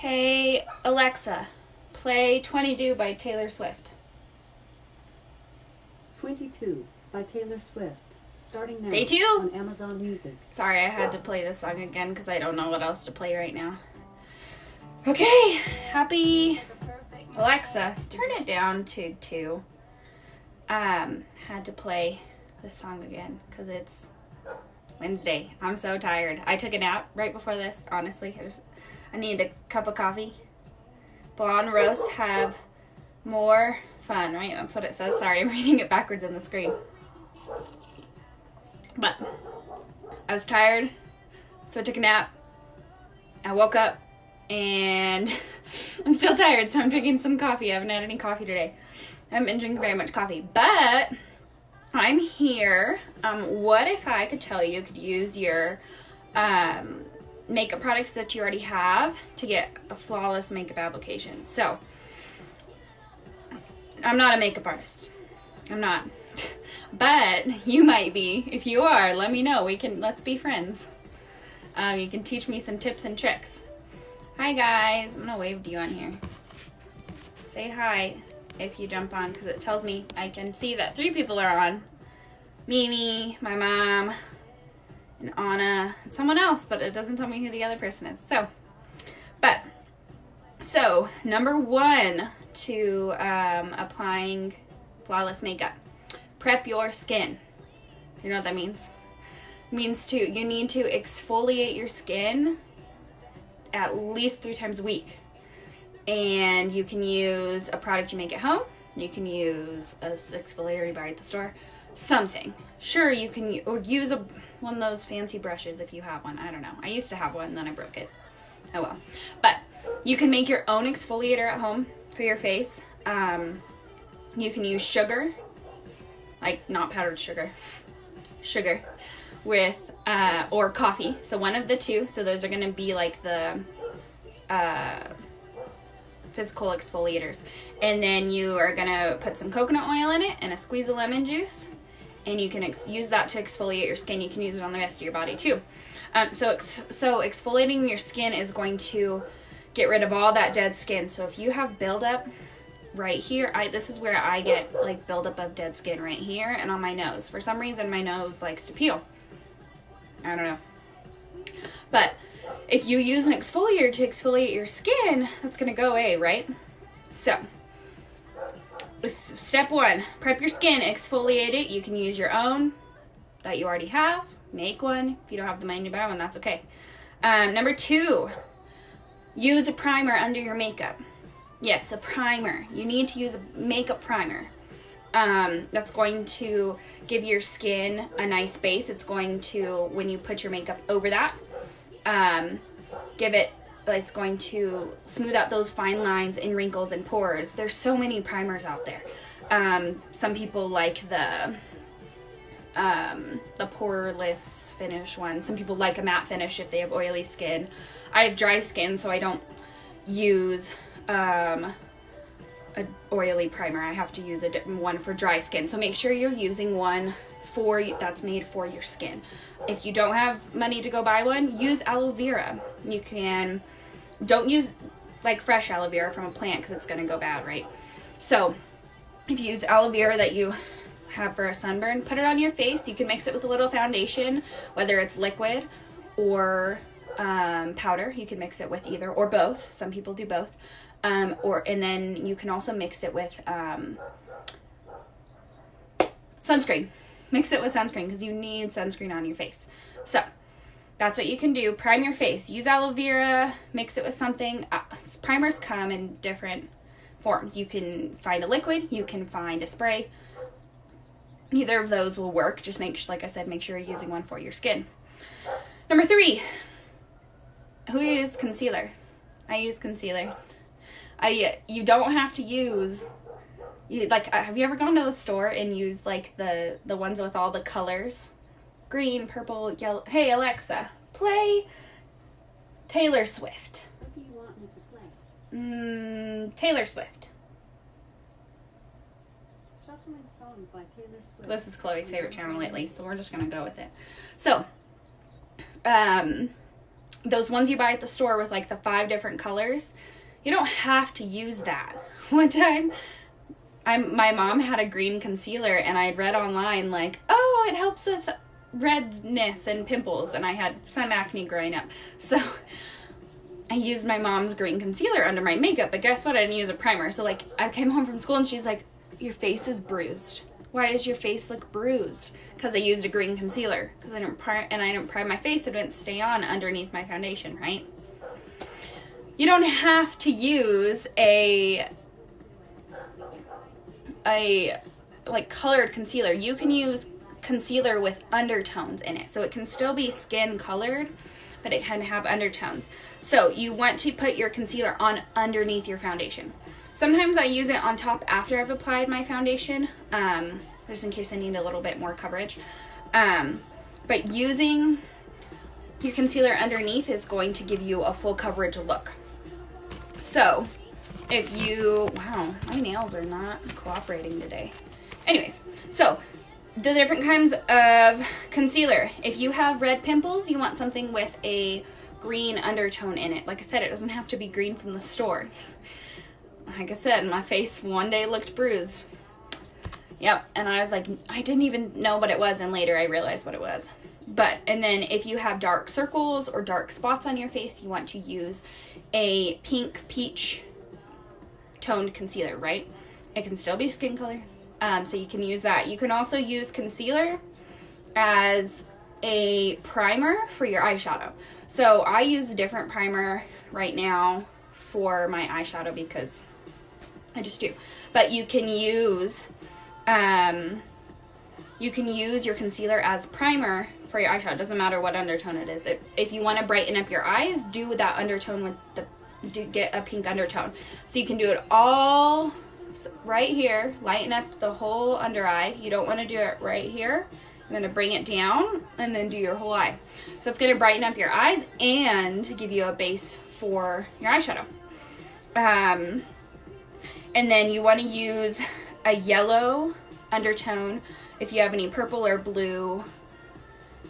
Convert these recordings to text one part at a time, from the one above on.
Hey, Alexa, play 22 by Taylor Swift. 22 by Taylor Swift. Starting now Day 2? on Amazon Music. Sorry, I had to play this song again because I don't know what else to play right now. Okay, happy... Alexa, turn it down to 2. Had to play this song again because it's Wednesday. I'm so tired. I took a nap right before this, honestly. I need a cup of coffee. Blonde roasts have more fun, right? That's what it says. Sorry, I'm reading it backwards on the screen. But I was tired, so I took a nap. I woke up, and I'm still tired, so I'm drinking some coffee. I haven't had any coffee today. I haven't been drinking very much coffee, but I'm here. What if I could tell you could use your makeup products that you already have to get a flawless makeup application? So, I'm not a makeup artist. I'm not. But you might be. If you are, let me know. Let's be friends. You can teach me some tips and tricks. Hi guys. I'm gonna wave to you on here. Say hi if you jump on, because it tells me I can see that 3 people are on. Mimi, my mom, and Anna, and someone else, but it doesn't tell me who the other person is. So number 1 to applying flawless makeup. Prep your skin. You know what that means? It means you need to exfoliate your skin at least 3 times a week. And you can use a product you make at home. You can use an exfoliator you buy at the store. Something. Sure, you can use one of those fancy brushes if you have one. I don't know. I used to have one, and then I broke it. Oh well. But you can make your own exfoliator at home for your face. You can use sugar. Like, not powdered sugar. Sugar. With, or coffee. So one of the 2. So those are going to be like the physical exfoliators. And then you are going to put some coconut oil in it and a squeeze of lemon juice. And you can use that to exfoliate your skin. You can use it on the rest of your body too. So exfoliating your skin is going to get rid of all that dead skin. So if you have buildup right here, this is where I get like buildup of dead skin right here and on my nose. For some reason, my nose likes to peel. I don't know. But if you use an exfoliator to exfoliate your skin, that's going to go away, right? So, step 1, prep your skin, exfoliate it. You can use your own that you already have. Make one. If you don't have the money to buy one, that's okay. Number 2, use a primer under your makeup. Yes, a primer. You need to use a makeup primer. That's going to give your skin a nice base. It's going to, when you put your makeup over that, it's going to smooth out those fine lines and wrinkles and pores. There's so many primers out there. Some people like the poreless finish one. Some people like a matte finish if they have oily skin. I have dry skin, so I don't use an oily primer. I have to use one for dry skin. So make sure you're using one that's made for your skin. If you don't have money to go buy one, use aloe vera. Don't use like fresh aloe vera from a plant because it's going to go bad, right? So if you use aloe vera that you have for a sunburn, put it on your face. You can mix it with a little foundation, whether it's liquid or powder. You can mix it with either or both. Some people do both. And then you can also mix it with sunscreen. Mix it with sunscreen because you need sunscreen on your face. So that's what you can do. Prime your face. Use aloe vera. Mix it with something. Primers come in different forms. You can find a liquid. You can find a spray. Either of those will work. Just like I said, make sure you're using one for your skin. Number 3. Who uses concealer? I use concealer. You don't have to use... have you ever gone to the store and used like the ones with all the colors? Green, purple, yellow. Hey Alexa, play Taylor Swift. What do you want me to play? Taylor Swift. Shuffling songs by Taylor Swift. This is Chloe's favorite channel lately, so we're just gonna go with it. So, those ones you buy at the store with like the 5 different colors, you don't have to use that. One time, my mom had a green concealer, and I read online like, oh, it helps with redness and pimples, and I had some acne growing up. So I used my mom's green concealer under my makeup, but guess what? I didn't use a primer. So like I came home from school and she's like, your face is bruised. Why does your face look bruised? Because I used a green concealer. Because I didn't prime my face, so it didn't stay on underneath my foundation, right? You don't have to use a like colored concealer. You can use concealer with undertones in it, so it can still be skin colored, but it can have undertones. So you want to put your concealer on underneath your foundation. Sometimes I use it on top after I've applied my foundation, just in case I need a little bit more coverage. But using your concealer underneath is going to give you a full coverage look. So if you, wow, my nails are not cooperating today. Anyways, so the different kinds of concealer. If you have red pimples, you want something with a green undertone in it. Like I said, it doesn't have to be green from the store. Like I said, my face one day looked bruised. Yep, and I was like, I didn't even know what it was, and later I realized what it was. And then if you have dark circles or dark spots on your face, you want to use a pink peach toned concealer, right? It can still be skin color, so you can use that. You can also use concealer as a primer for your eyeshadow. So I use a different primer right now for my eyeshadow because I just do. But you can use your concealer as primer for your eyeshadow. It doesn't matter what undertone it is. If you want to brighten up your eyes, do that undertone with get a pink undertone. So you can do it all right here, lighten up the whole under eye. You don't want to do it right here. You're going to bring it down and then do your whole eye. So it's going to brighten up your eyes and give you a base for your eyeshadow. And then you want to use a yellow undertone if you have any purple or blue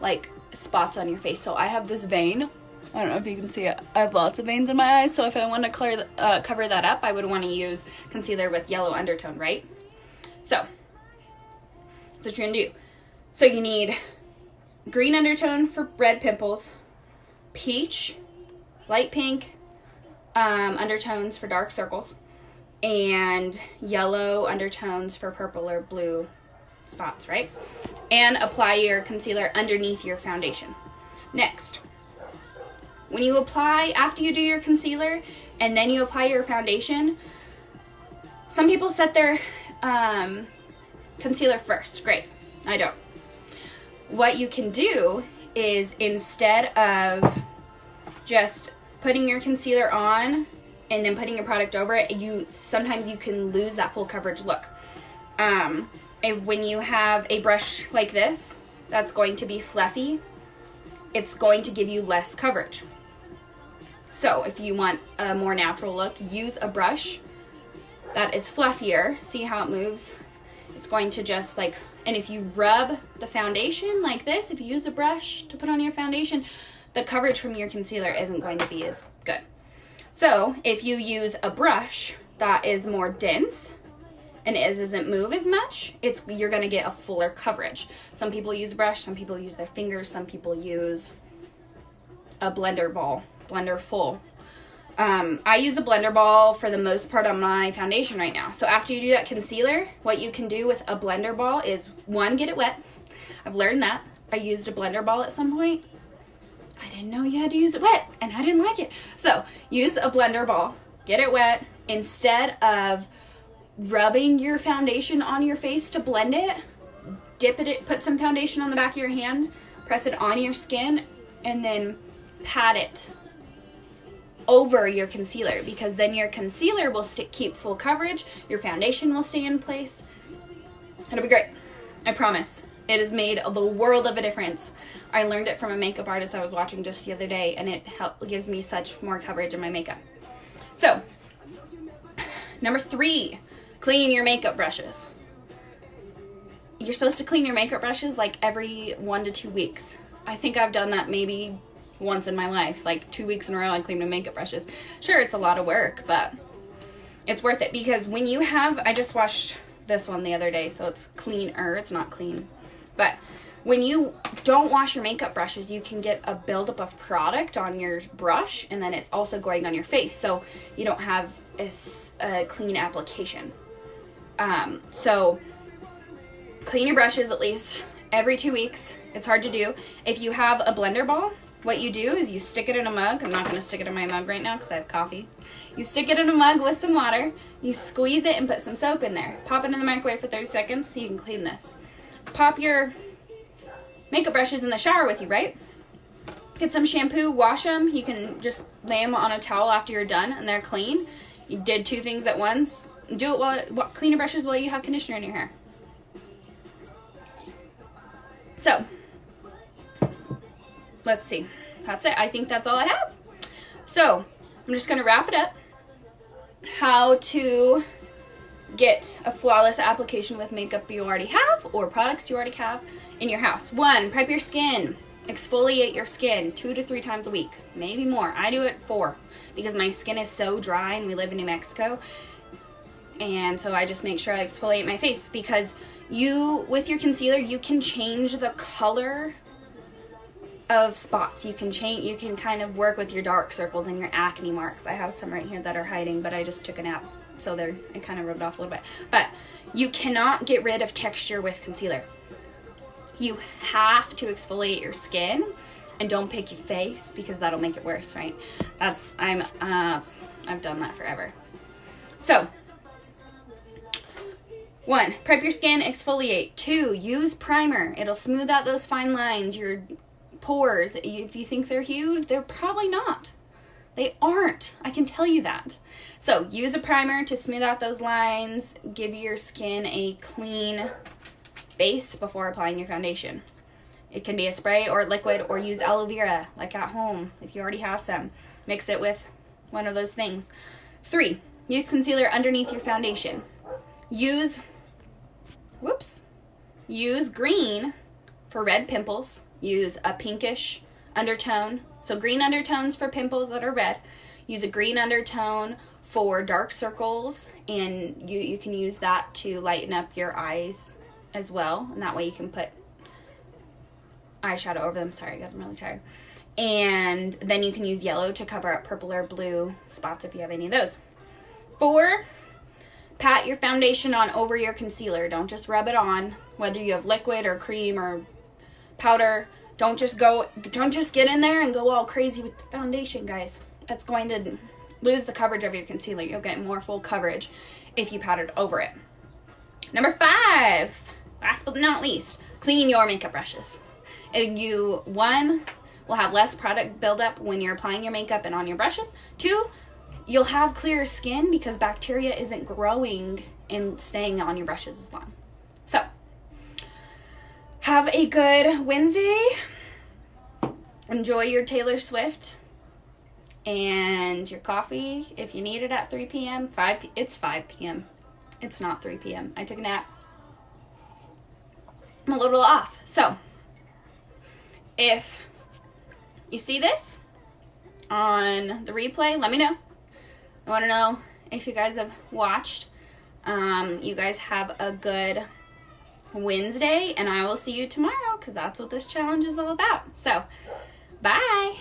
like spots on your face. So I have this vein. I don't know if you can see it. I have lots of veins in my eyes, so if I want to cover that up, I would want to use concealer with yellow undertone, right? So that's what you're going to do. So you need green undertone for red pimples, peach, light pink undertones for dark circles, and yellow undertones for purple or blue spots, right? And apply your concealer underneath your foundation. Next, when you apply, after you do your concealer and then you apply your foundation, some people set their concealer first. Great. I don't. What you can do is, instead of just putting your concealer on and then putting your product over it, sometimes you can lose that full coverage look. When you have a brush like this, that's going to be fluffy, it's going to give you less coverage. So if you want a more natural look, use a brush that is fluffier. See how it moves? It's going to just like, and if you rub the foundation like this, if you use a brush to put on your foundation, the coverage from your concealer isn't going to be as good. So if you use a brush that is more dense and it doesn't move as much, you're going to get a fuller coverage. Some people use a brush, some people use their fingers, some people use a blender full. I use a blender ball for the most part on my foundation right now. So after you do that concealer, what you can do with a blender ball is, one, get it wet. I've learned that. I used a blender ball at some point. I didn't know you had to use it wet, and I didn't like it. So use a blender ball, get it wet. Instead of rubbing your foundation on your face to blend it, dip it, put some foundation on the back of your hand, press it on your skin, and then pat it over your concealer, because then your concealer will keep full coverage, your foundation will stay in place. It'll be great. I promise. It has made the world of a difference. I learned it from a makeup artist I was watching just the other day, and it gives me such more coverage in my makeup. So, number 3, clean your makeup brushes. You're supposed to clean your makeup brushes like every 1 to 2 weeks. I think I've done that maybe once in my life. Like 2 weeks in a row I cleaned my makeup brushes. Sure, it's a lot of work, but it's worth it, because when you have, I just washed this one the other day, so it's cleaner. It's not clean. But when you don't wash your makeup brushes, you can get a buildup of product on your brush, and then it's also going on your face, so you don't have a clean application. So clean your brushes at least every 2 weeks. It's hard to do. If you have a blender ball, what you do is you stick it in a mug. I'm not going to stick it in my mug right now because I have coffee. You stick it in a mug with some water. You squeeze it and put some soap in there. Pop it in the microwave for 30 seconds so you can clean this. Pop your makeup brushes in the shower with you, right? Get some shampoo, wash them. You can just lay them on a towel after you're done and they're clean. You did 2 things at once. Do it while clean your brushes while you have conditioner in your hair. So, let's see. That's it. I think that's all I have. So, I'm just going to wrap it up. How to get a flawless application with makeup you already have or products you already have in your house. 1, prep your skin. Exfoliate your skin 2 to 3 times a week. Maybe more. I do it 4 because my skin is so dry and we live in New Mexico. And so I just make sure I exfoliate my face, because with your concealer, you can change the color of spots. You can kind of work with your dark circles and your acne marks. I have some right here that are hiding, but I just took a nap, so it kind of rubbed off a little bit. But you cannot get rid of texture with concealer. You have to exfoliate your skin, and don't pick your face because that'll make it worse, right? I've done that forever. So, 1, prep your skin, exfoliate. 2, use primer. It'll smooth out those fine lines, your pores. If you think they're huge, they're probably not. They aren't. I can tell you that. So use a primer to smooth out those lines. Give your skin a clean base before applying your foundation. It can be a spray or liquid, or use aloe vera like at home if you already have some. Mix it with one of those things. 3, use concealer underneath your foundation. Use green for red pimples. Use a pinkish undertone. So green undertones for pimples that are red. Use a green undertone for dark circles, and you can use that to lighten up your eyes as well. And that way you can put eyeshadow over them. Sorry guys, I'm really tired. And then you can use yellow to cover up purple or blue spots if you have any of those. 4, pat your foundation on over your concealer. Don't just rub it on, whether you have liquid or cream or powder. Don't just get in there and go all crazy with the foundation, guys. That's going to lose the coverage of your concealer. You'll get more full coverage if you pat it over it. Number 5, last but not least, clean your makeup brushes. You, 1, will have less product buildup when you're applying your makeup and on your brushes. 2, you'll have clearer skin because bacteria isn't growing and staying on your brushes as long. So, have a good Wednesday. Enjoy your Taylor Swift and your coffee if you need it at 3 p.m. It's 5 p.m. It's not 3 p.m. I took a nap. I'm a little off. So, if you see this on the replay, let me know. I want to know if you guys have watched. You guys have a good Wednesday, and I will see you tomorrow because that's what this challenge is all about. So, bye.